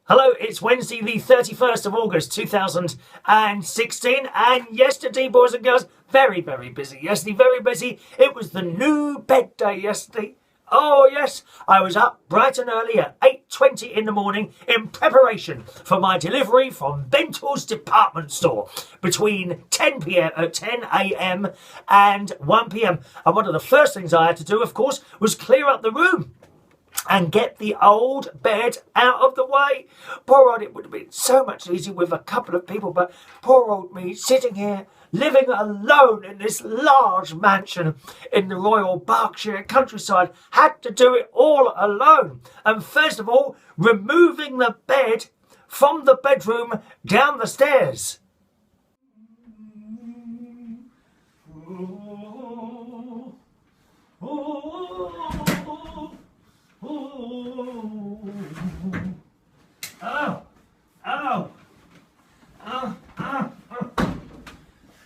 Hello, it's Wednesday the 31st of August 2016 and yesterday, boys and girls, very busy. Yesterday, very busy. It was the new bed day yesterday. Oh yes, I was up bright and early at 8:20 in the morning in preparation for my delivery from Bentl's department store between 10 a.m. and 1 p.m. And one of the first things I had to do, of course, was clear up the room and get the old bed out of the way. Poor old, it would have been so much easier with a couple of people, but poor old me sitting here living alone in this large mansion in the Royal Berkshire countryside had to do it all alone. And first of all, removing the bed from the bedroom down the stairs.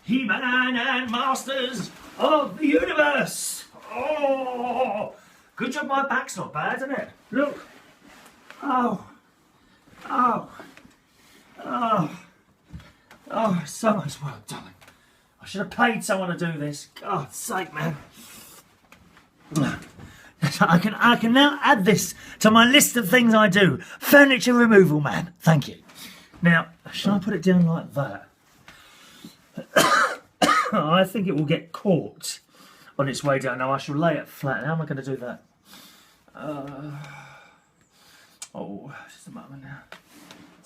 He-Man and Masters of the Universe. Oh, good job my back's not bad, isn't it? Look. Oh, so much work, darling. I should have paid someone to do this. God's sake, man. I can now add this to my list of things I do. Furniture removal man. Thank you. Now, shall I put it down like that? I think it will get caught on its way down. Now I shall lay it flat. How am I going to do that? Just a moment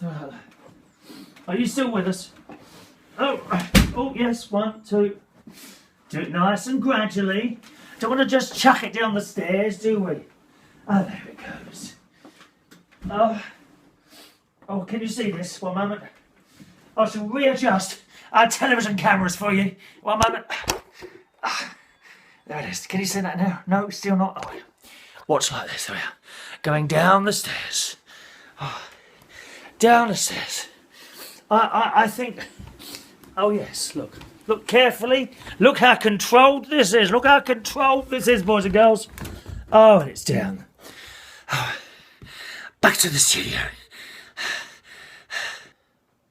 now. Are you still with us? Oh yes, 1, 2. Do it nice and gradually. Don't want to just chuck it down the stairs, do we? Oh, there it goes. Oh, can you see this? One moment. I shall readjust our television cameras for you. One moment. There it is. Can you see that now? No, still not. Oh, watch like this. There we are. Going down the stairs. Down the stairs. I think... Oh, yes, look. Look carefully. Look how controlled this is. Look how controlled this is, boys and girls. Oh, and it's down. Back to the studio.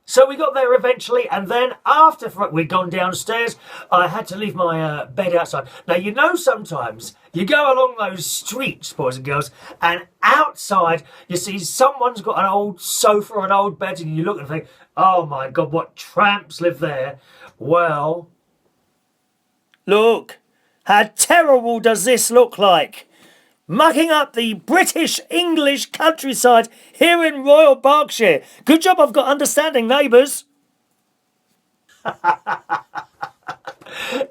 So we got there eventually, and then after we'd gone downstairs, I had to leave my bed outside. Now, you know, sometimes you go along those streets, boys and girls, and outside you see someone's got an old sofa, an old bed, and you look and think, oh my God, what tramps live there. Well, look, how terrible does this look like? Mucking up the British-English countryside here in Royal Berkshire. Good job I've got understanding neighbours.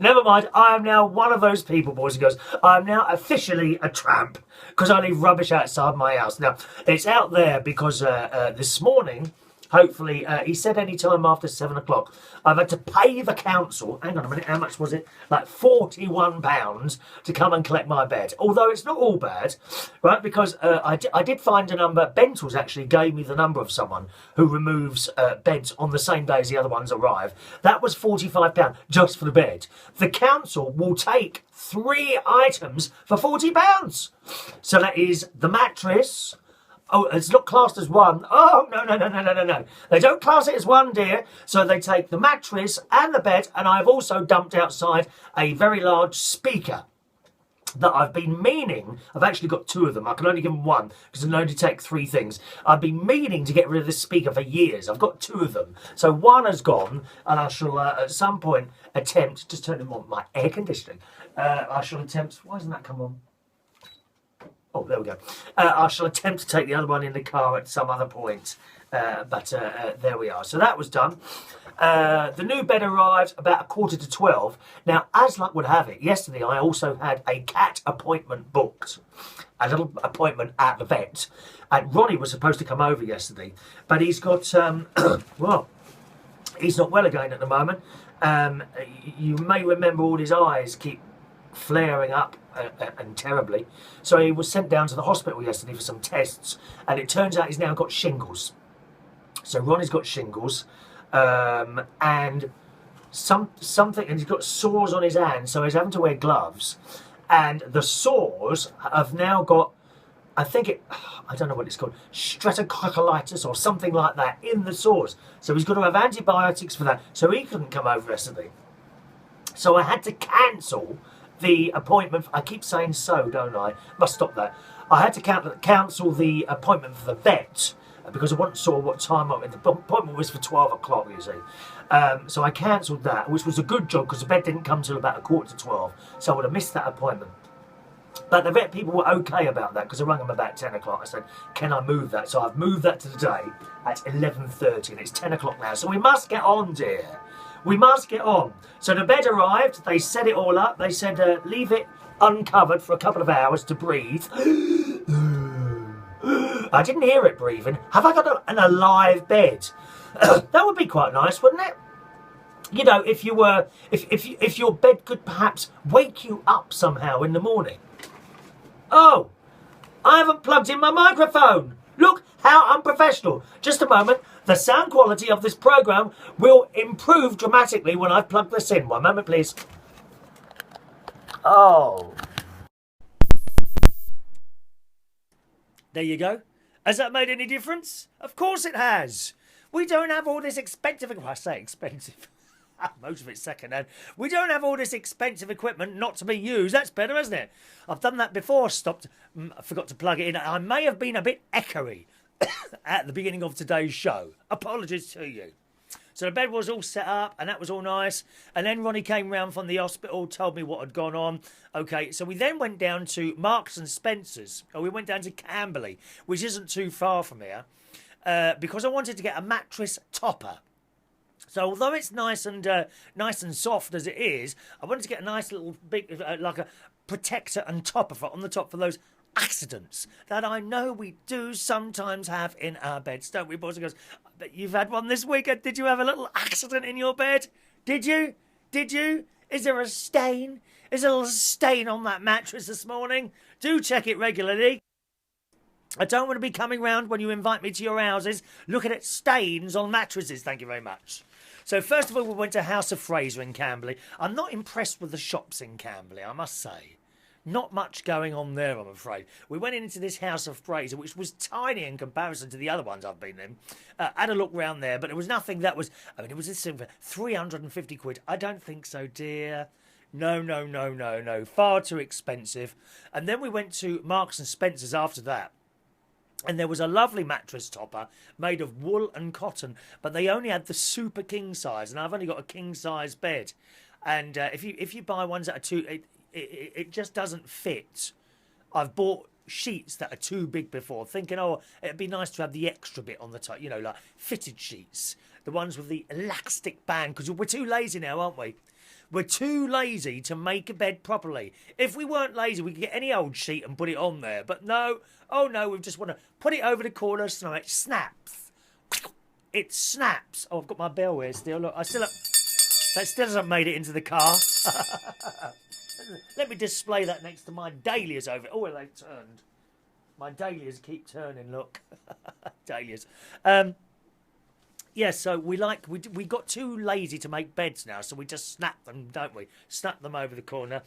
Never mind, I am now one of those people, boys and girls. I am now officially a tramp because I leave rubbish outside my house. Now, it's out there because this morning... Hopefully, he said any time after 7 o'clock. I've had to pay the council, hang on a minute, how much was it? Like £41 to come and collect my bed. Although it's not all bad, right? Because I did find a number. Bentl's actually gave me the number of someone who removes beds on the same day as the other ones arrive. That was £45 just for the bed. The council will take 3 items for £40. So that is the mattress. Oh, it's not classed as one. Oh, no. They don't class it as one, dear. So they take the mattress and the bed, and I've also dumped outside a very large speaker that I've been meaning. I've actually got 2 of them. I can only give them 1 because I can only take 3 things. I've been meaning to get rid of this speaker for years. I've got 2 of them. So 1 has gone, and I shall at some point attempt, just turn on my air conditioning. I shall attempt, why doesn't that come on? Oh, there we go. I shall attempt to take the other one in the car at some other point. But there we are. So that was done. The new bed arrived about 11:45. Now, as luck would have it, yesterday I also had a cat appointment booked. A little appointment at the vet. And Ronnie was supposed to come over yesterday. But he's got, well, he's not well again at the moment. You may remember all his eyes keep flaring up and terribly. So he was sent down to the hospital yesterday for some tests, and it turns out he's now got shingles. So Ronnie's got shingles, and something, and he's got sores on his hands, so he's having to wear gloves. And the sores have now got I think I don't know what it's called, streptococcitis or something like that in the sores. So he's got to have antibiotics for that. So he couldn't come over yesterday. So I had to cancel the appointment. I keep saying so, don't I? Must stop that. I had to cancel the appointment for the vet because I wasn't sure what time the appointment was for 12 o'clock, you see. So I cancelled that, which was a good job because the vet didn't come till about 11:45. So I would have missed that appointment. But the vet people were okay about that because I rang them about 10 o'clock. I said, can I move that? So I've moved that to today at 11:30 and it's 10 o'clock now. So we must get on, dear. We must get on. So the bed arrived. They set it all up. They said, leave it uncovered for a couple of hours to breathe. I didn't hear it breathing. Have I got an alive bed? That would be quite nice, wouldn't it? You know, if you were, if your bed could perhaps wake you up somehow in the morning. Oh, I haven't plugged in my microphone. Look how unprofessional. Just a moment. The sound quality of this programme will improve dramatically when I've plugged this in. One moment, please. Oh. There you go. Has that made any difference? Of course it has. We don't have all this expensive... I say expensive. Most of it's second-hand. We don't have all this expensive equipment not to be used. That's better, isn't it? I've done that before. I forgot to plug it in. I may have been a bit echoey at the beginning of today's show. Apologies to you. So the bed was all set up and that was all nice. And then Ronnie came round from the hospital, told me what had gone on. Okay, so we then went down to Marks and Spencer's. Or we went down to Camberley, which isn't too far from here, because I wanted to get a mattress topper. So although it's nice and soft as it is, I wanted to get a nice little big, like a protector and topper on the top for those accidents that I know we do sometimes have in our beds, don't we, boys? He goes, I bet you've had one this weekend. Did you have a little accident in your bed? Did you? Did you? Is there a stain? Is there a little stain on that mattress this morning? Do check it regularly. I don't want to be coming round when you invite me to your houses looking at stains on mattresses. Thank you very much. So first of all, we went to House of Fraser in Camberley. I'm not impressed with the shops in Camberley, I must say. Not much going on there, I'm afraid. We went into this House of Fraser, which was tiny in comparison to the other ones I've been in. Had a look round there, but there was nothing that was... I mean, it was this thing for 350 quid. I don't think so, dear. No. Far too expensive. And then we went to Marks and Spencer's after that. And there was a lovely mattress topper made of wool and cotton, but they only had the super king size, and I've only got a king size bed. And if you buy ones that are too, it just doesn't fit. I've bought sheets that are too big before, thinking, oh, it'd be nice to have the extra bit on the top, you know, like fitted sheets, the ones with the elastic band, because we're too lazy now, aren't we? We're too lazy to make a bed properly. If we weren't lazy, we could get any old sheet and put it on there. But no, oh no, we just want to put it over the corner so it snaps. It snaps. Oh, I've got my bell here still. Look, that still hasn't made it into the car. Let me display that next to my dahlias over. Oh, well, they've turned. My dahlias keep turning, look. Dahlias. Yes, so we got too lazy to make beds now, so we just snap them, don't we? Snap them over the corner.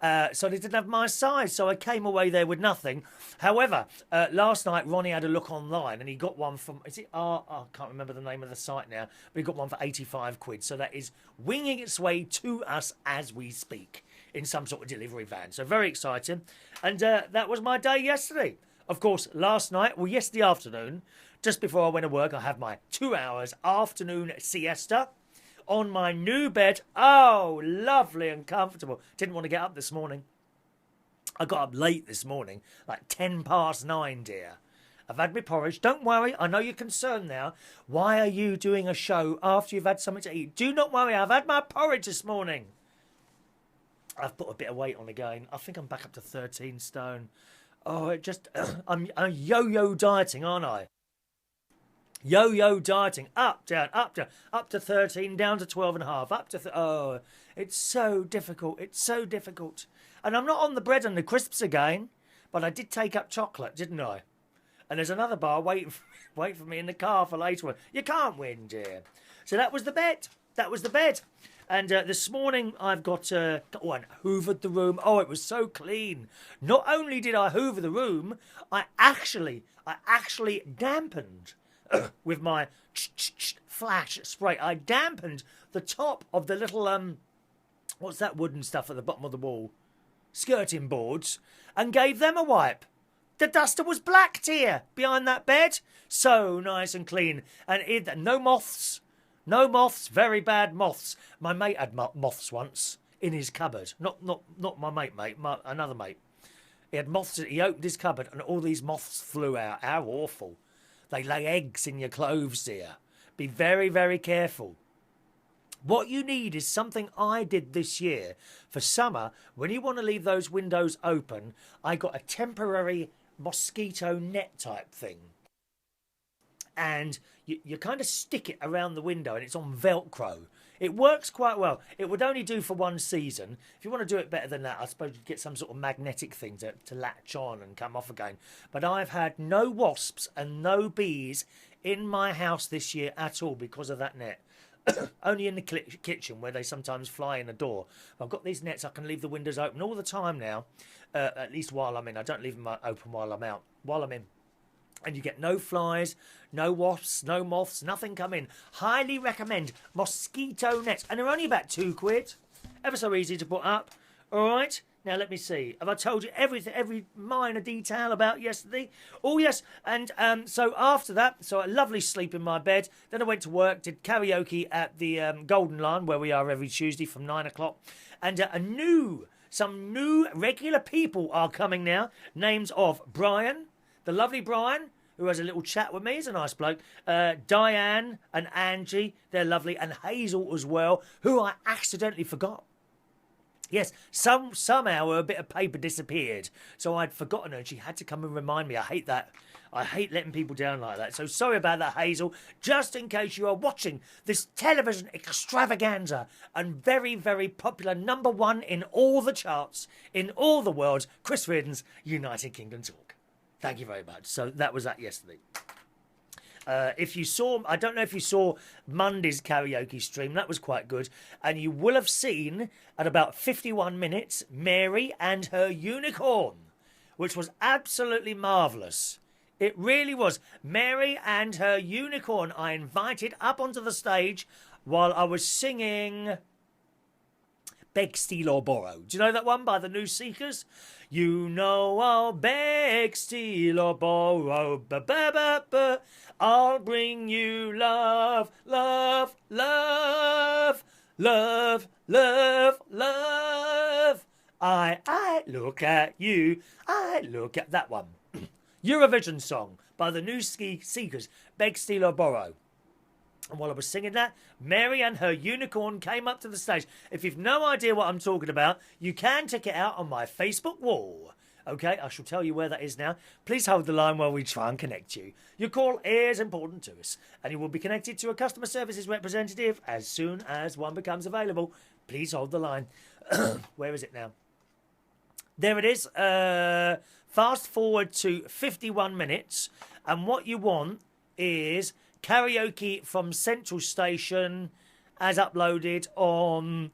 So they didn't have my size, so I came away there with nothing. However, last night Ronnie had a look online and he got one from, I can't remember the name of the site now, but he got one for 85 quid. So that is winging its way to us as we speak in some sort of delivery van. So very exciting. And that was my day yesterday. Of course, yesterday afternoon, just before I went to work, I had my 2 hours afternoon siesta on my new bed. Oh, lovely and comfortable. Didn't want to get up this morning. I got up late this morning, like 9:10, dear. I've had my porridge. Don't worry, I know you're concerned now. Why are you doing a show after you've had something to eat? Do not worry, I've had my porridge this morning. I've put a bit of weight on again. I think I'm back up to 13 stone. Oh, I'm yo-yo dieting, aren't I? Yo-yo dieting, up, down, up to 13, down to 12.5, up to... it's so difficult, And I'm not on the bread and the crisps again, but I did take up chocolate, didn't I? And there's another bar waiting for me in the car for later on. You can't win, dear. So that was the bet. And this morning I've got and hoovered the room. Oh, it was so clean. Not only did I hoover the room, I actually dampened with my flash spray. I dampened the top of the little what's that wooden stuff at the bottom of the wall? Skirting boards, and gave them a wipe. The duster was black tier behind that bed. So nice and clean. And no moths. No moths, very bad moths. My mate had moths once in his cupboard. Not my mate, another mate. He had moths. He opened his cupboard and all these moths flew out. How awful. They lay eggs in your clothes, dear. Be very, very careful. What you need is something I did this year. For summer, when you want to leave those windows open, I got a temporary mosquito net type thing. And you kind of stick it around the window and it's on Velcro. It works quite well. It would only do for one season. If you want to do it better than that, I suppose you'd get some sort of magnetic thing to latch on and come off again. But I've had no wasps and no bees in my house this year at all because of that net. Only in the kitchen where they sometimes fly in the door. I've got these nets. I can leave the windows open all the time now, at least while I'm in. I don't leave them open while I'm out. While I'm in. And you get no flies, no wasps, no moths, nothing come in. Highly recommend mosquito nets. And they're only about £2. Ever so easy to put up. All right. Now, let me see. Have I told you every minor detail about yesterday? Oh, yes. And so after that, so a lovely sleep in my bed. Then I went to work, did karaoke at the Golden Lion, where we are every Tuesday from 9 o'clock. And some new regular people are coming now. Names of Brian, the lovely Brian, who has a little chat with me. He's a nice bloke. Diane and Angie, they're lovely. And Hazel as well, who I accidentally forgot. Yes, somehow a bit of paper disappeared. So I'd forgotten her and she had to come and remind me. I hate that. I hate letting people down like that. So sorry about that, Hazel. Just in case you are watching this television extravaganza and very, very popular #1 in all the charts, in all the world, Chris Reardon's United Kingdom Talk. Thank you very much. So that was that yesterday. If you saw, I don't know if you saw Monday's karaoke stream, that was quite good. And you will have seen at about 51 minutes, Mary and her unicorn, which was absolutely marvellous. It really was. Mary and her unicorn I invited up onto the stage while I was singing Beg, Steal or Borrow. Do you know that one by the New Seekers? You know I'll beg, steal or borrow, ba-ba-ba-ba. I'll bring you love, love, love, love, love, love. I look at you, I look at that one. Eurovision song by the New Seekers, Beg, Steal or Borrow. And while I was singing that, Mary and her unicorn came up to the stage. If you've no idea what I'm talking about, you can check it out on my Facebook wall. Okay, I shall tell you where that is now. Please hold the line while we try and connect you. Your call is important to us, and you will be connected to a customer services representative as soon as one becomes available. Please hold the line. Where is it now? There it is. Fast forward to 51 minutes, and what you want is karaoke from Central Station as uploaded on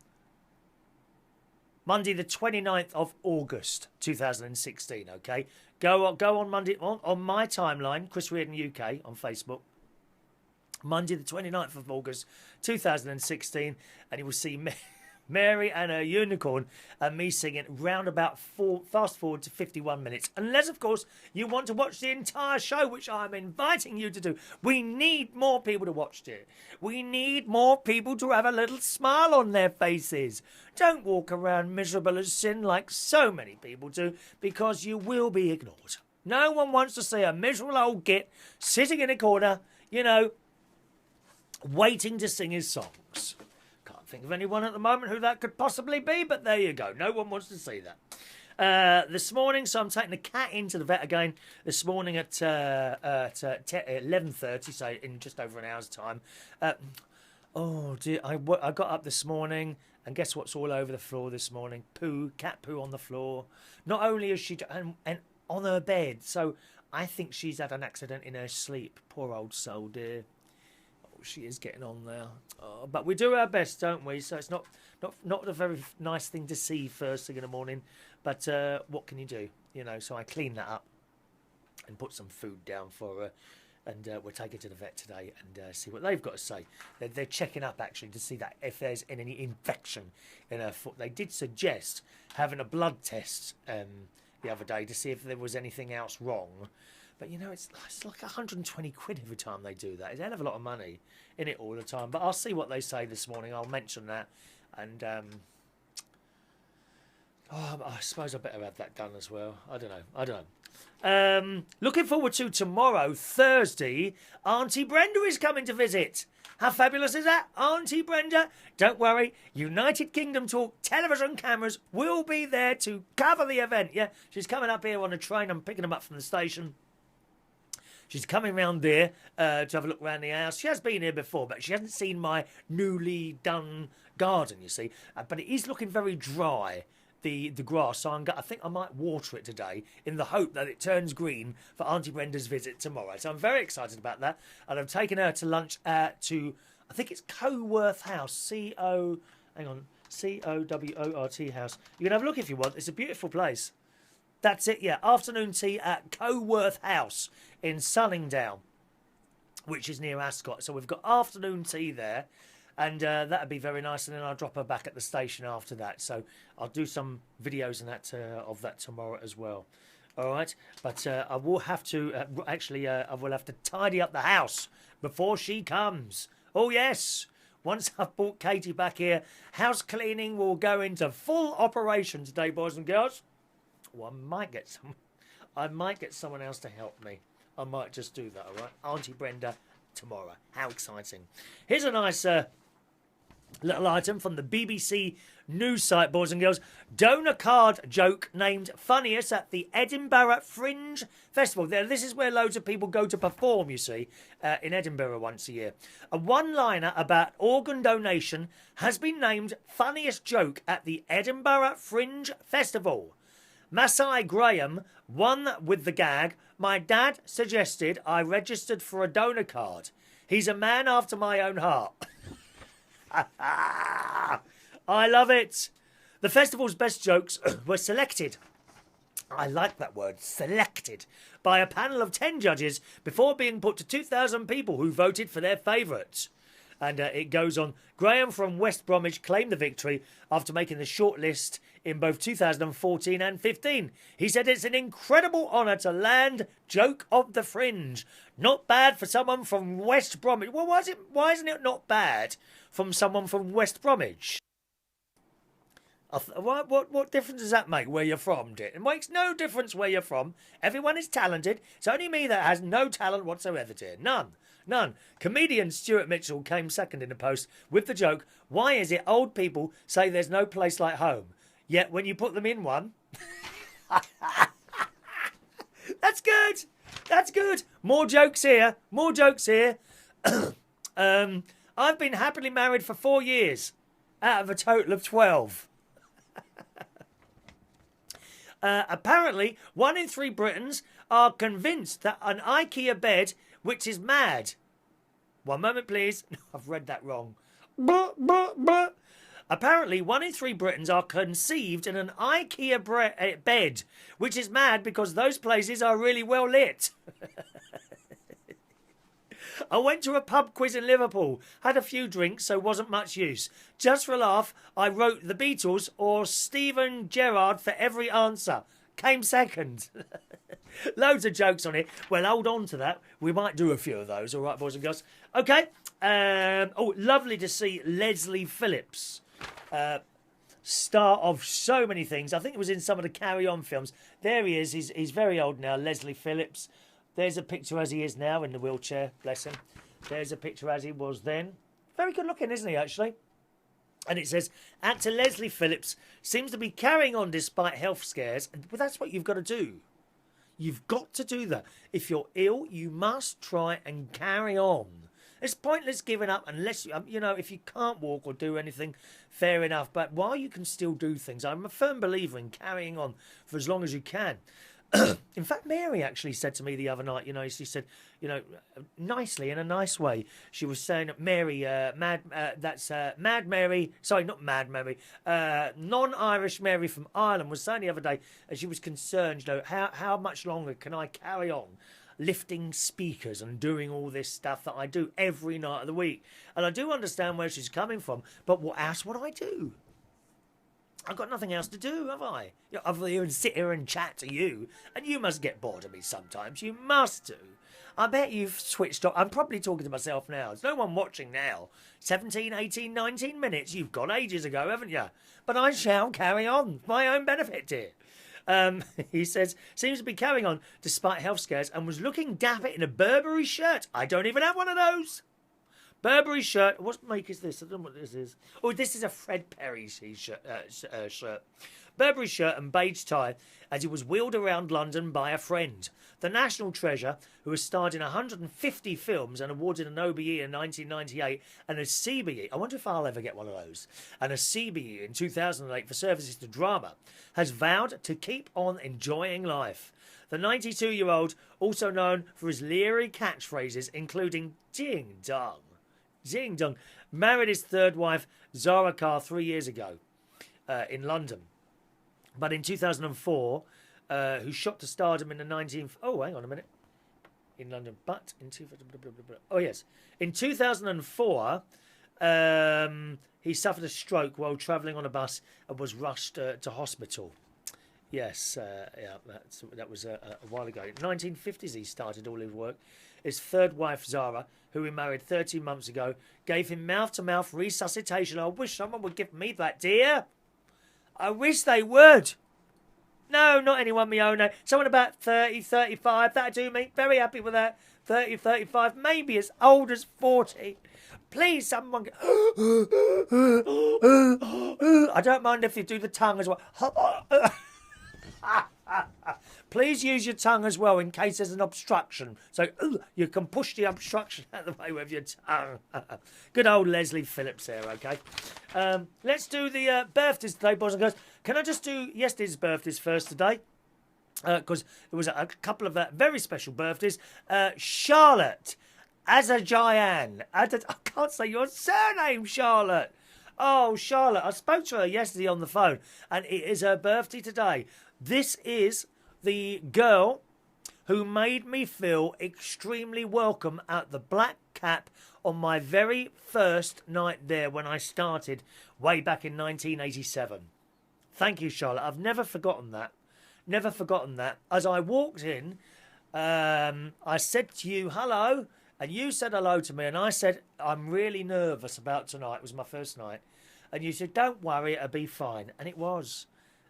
Monday the 29th of August 2016, okay? Go on Monday on my timeline, Chris Reardon UK on Facebook. Monday the 29th of August 2016, and you will see Mary and her unicorn and me singing round about fast forward to 51 minutes. Unless, of course, you want to watch the entire show, which I'm inviting you to do. We need more people to watch it. We need more people to have a little smile on their faces. Don't walk around miserable as sin like so many people do, because you will be ignored. No one wants to see a miserable old git sitting in a corner, you know, waiting to sing his songs. Think of anyone at the moment who that could possibly be, but there you go. No one wants to see that. This morning, so I'm taking the cat into the vet again this morning at 11:30, so in just over an hour's time. Oh dear, I got up this morning, and guess what's all over the floor this morning? Poo, cat poo on the floor. Not only is she and on her bed, so I think she's had an accident in her sleep. Poor old soul, dear. she is getting on there. Oh, but we do our best, don't we? So it's not a very nice thing to see first thing in the morning. But what can you do? You know, so I clean that up and put some food down for her. And we'll take her to the vet today and see what they've got to say. They're checking up, actually, to see that if there's any infection in her foot. They did suggest having a blood test the other day to see if there was anything else wrong. But, you know, it's like 120 quid every time they do that. It's a hell of a lot of money in it all the time. But I'll see what they say this morning. I'll mention that. And I suppose I better have that done as well. I don't know. Looking forward to tomorrow, Thursday. Aunty Brenda is coming to visit. How fabulous is that, Aunty Brenda? Don't worry, United Kingdom Talk television cameras will be there to cover the event. Yeah, she's coming up here on a train. I'm picking them up from the station. She's coming round there to have a look around the house. She has been here before, but she hasn't seen my newly done garden, you see. But it is looking very dry, the grass. So I think I might water it today in the hope that it turns green for Aunty Brenda's visit tomorrow. So I'm very excited about that. And I've taken her to lunch to, I think it's Cowworth House. C-O-W-O-R-T House. You can have a look if you want. It's a beautiful place. That's it, yeah. Afternoon tea at Cowworth House in Sullingdown, which is near Ascot. So we've got afternoon tea there, and that'd be very nice. And then I'll drop her back at the station after that. So I'll do some videos and that of that tomorrow as well. All right, but I will have to I will have to tidy up the house before she comes. Oh yes. Once I've brought Katie back here, house cleaning will go into full operation today, boys and girls. Well, I might get someone else to help me. I might just do that, all right? Aunty Brenda tomorrow. How exciting. Here's a nice little item from the BBC news site, boys and girls. Donor card joke named funniest at the Edinburgh Fringe Festival. This is where loads of people go to perform, you see, in Edinburgh once a year. A one-liner about organ donation has been named funniest joke at the Edinburgh Fringe Festival. Masai Graham won with the gag, "My dad suggested I registered for a donor card. He's a man after my own heart." I love it. The festival's best jokes were selected. I like that word, selected, by a panel of 10 judges before being put to 2,000 people who voted for their favourites. And it goes on. Graham from West Bromwich claimed the victory after making the shortlist in both 2014 and 15. He said it's an incredible honour to land Joke of the Fringe. Not bad for someone from West Bromwich. Well, why isn't it not bad from someone from West Bromwich? What difference does that make where you're from, dear? It makes no difference where you're from. Everyone is talented. It's only me that has no talent whatsoever, dear. None. Comedian Stuart Mitchell came second in the post with the joke, "Why is it old people say there's no place like home, yet when you put them in one..." That's good. That's good. More jokes here. I've been happily married for 4 years out of a total of 12. Apparently, 1 in 3 Britons are convinced that an IKEA bed, which is mad. One moment, please. I've read that wrong. Apparently, 1 in 3 Britons are conceived in an IKEA bed, which is mad because those places are really well lit. I went to a pub quiz in Liverpool, had a few drinks, so wasn't much use. Just for a laugh, I wrote the Beatles or Stephen Gerrard for every answer. Came second. Loads of jokes on it. Well, hold on to that. We might do a few of those, all right, boys and girls. Okay. Lovely to see Leslie Phillips, star of so many things. I think it was in some of the Carry On films. There he is. He's very old now, Leslie Phillips. There's a picture as he is now in the wheelchair, bless him. There's a picture as he was then. Very good looking, isn't he, actually? And it says, actor Leslie Phillips seems to be carrying on despite health scares. But that's what you've got to do. You've got to do that. If you're ill, you must try and carry on. It's pointless giving up unless, if you can't walk or do anything, fair enough. But while you can still do things, I'm a firm believer in carrying on for as long as you can. In fact, Mary actually said to me the other night, she said, nicely, in a nice way. She was saying, Mary, Mad Mary, sorry, not Mad Mary, non-Irish Mary from Ireland was saying the other day, and she was concerned, how much longer can I carry on lifting speakers and doing all this stuff that I do every night of the week? And I do understand where she's coming from, but what else would I do? I've got nothing else to do, have I? Other than sit here and chat to you. And you must get bored of me sometimes. You must do. I bet you've switched off. I'm probably talking to myself now. There's no one watching now. 17, 18, 19 minutes. You've gone ages ago, haven't you? But I shall carry on. My own benefit, dear. He says, seems to be carrying on despite health scares and was looking dapper in a Burberry shirt. I don't even have one of those. Burberry shirt. What make is this? I don't know what this is. Oh, this is a Fred Perry shirt. Burberry shirt and beige tie as he was wheeled around London by a friend. The national treasure, who has starred in 150 films and awarded an OBE in 1998 and a CBE, I wonder if I'll ever get one of those, and a CBE in 2008 for services to drama, has vowed to keep on enjoying life. The 92-year-old, also known for his leery catchphrases, including ding dong, ding dong, married his third wife, Zara Carr, 3 years ago in London. But in 2004, who shot to stardom in the 19th... Oh, hang on a minute. In London. But in... Oh, yes. In 2004, he suffered a stroke while travelling on a bus and was rushed to hospital. Yes, yeah, that was a while ago. In the 1950s, he started all his work. His third wife, Zara, who he married 13 months ago, gave him mouth-to-mouth resuscitation. I wish someone would give me that, dear. I wish they would. No, not anyone my own age. Someone about 30, 35. That'd do me. Very happy with that. 30, 35. Maybe as old as 40. Please, someone... I don't mind if you do the tongue as well. Please use your tongue as well in case there's an obstruction. So you can push the obstruction out of the way with your tongue. Good old Leslie Phillips there, okay? Let's do the birthdays today, boys and girls. Can I just do yesterday's birthdays first today? Because there was a couple of very special birthdays. Charlotte Adejayan. I can't say your surname, Charlotte. Oh, Charlotte. I spoke to her yesterday on the phone, and it is her birthday today. This is the girl who made me feel extremely welcome at the Black Cap on my very first night there when I started way back in 1987. Thank you, Charlotte. I've never forgotten that. Never forgotten that. As I walked in, I said to you, hello, and you said hello to me, and I said, I'm really nervous about tonight. It was my first night. And you said, don't worry, it'll be fine. And it was.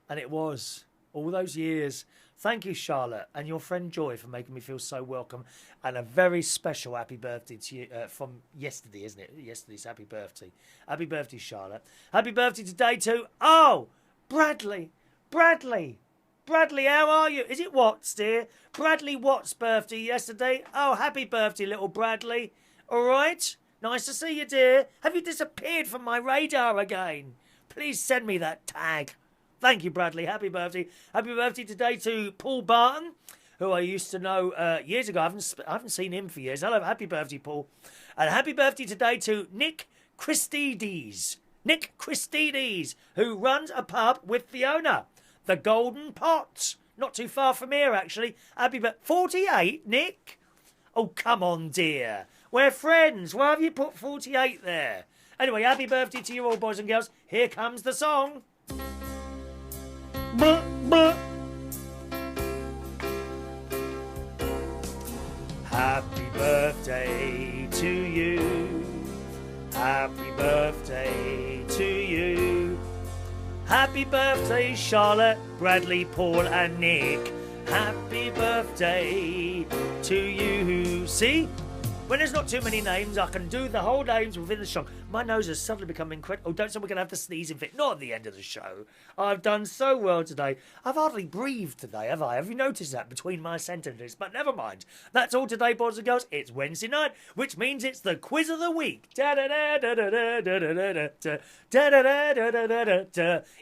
And it was. All those years. Thank you, Charlotte, and your friend Joy for making me feel so welcome. And a very special happy birthday to you from yesterday, isn't it? Yesterday's happy birthday. Happy birthday, Charlotte. Happy birthday today to... Oh, Bradley. Bradley, how are you? Is it Watts, dear? Bradley Watts' birthday yesterday. Oh, happy birthday, little Bradley. All right? Nice to see you, dear. Have you disappeared from my radar again? Please send me that tag. Thank you, Bradley. Happy birthday. Happy birthday today to Paul Barton, who I used to know years ago. I haven't seen him for years. Hello, happy birthday, Paul. And happy birthday today to Nick Christides. Nick Christides, who runs a pub with Fiona. The Golden Pot. Not too far from here, actually. Happy birthday. 48, Nick? Oh, come on, dear. We're friends. Why have you put 48 there? Anyway, happy birthday to you all, boys and girls. Here comes the song. Happy birthday to you. Happy birthday to you. Happy birthday, Charlotte, Bradley, Paul and Nick. Happy birthday to you. See? When there's not too many names, I can do the whole names within the song. My nose has suddenly become incredible. Oh, don't say we're going to have to sneeze in fit. Not at the end of the show. I've done so well today. I've hardly breathed today, have I? Have you noticed that between my sentences? But never mind. That's all today, boys and girls. It's Wednesday night, which means it's the quiz of the week.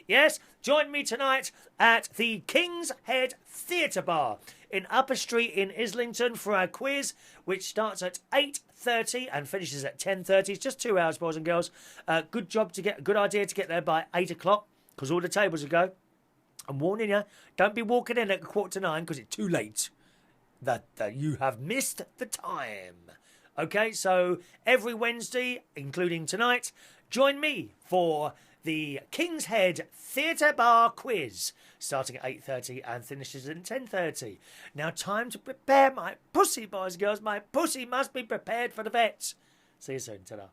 Yes, Join me tonight at the King's Head Theatre Bar in Upper Street in Islington for our quiz, which starts at 8:30 and finishes at 10:30. It's just 2 hours, boys and girls. Good idea to get there by 8 o'clock, because all the tables will go. I'm warning you, don't be walking in at 8:45 because it's too late. That you have missed the time. Okay, so every Wednesday, including tonight, join me for the King's Head Theatre Bar quiz, starting at 8:30 and finishes at 10:30. Now, time to prepare my pussy, boys and girls. My pussy must be prepared for the vets. See you soon. Ta-da.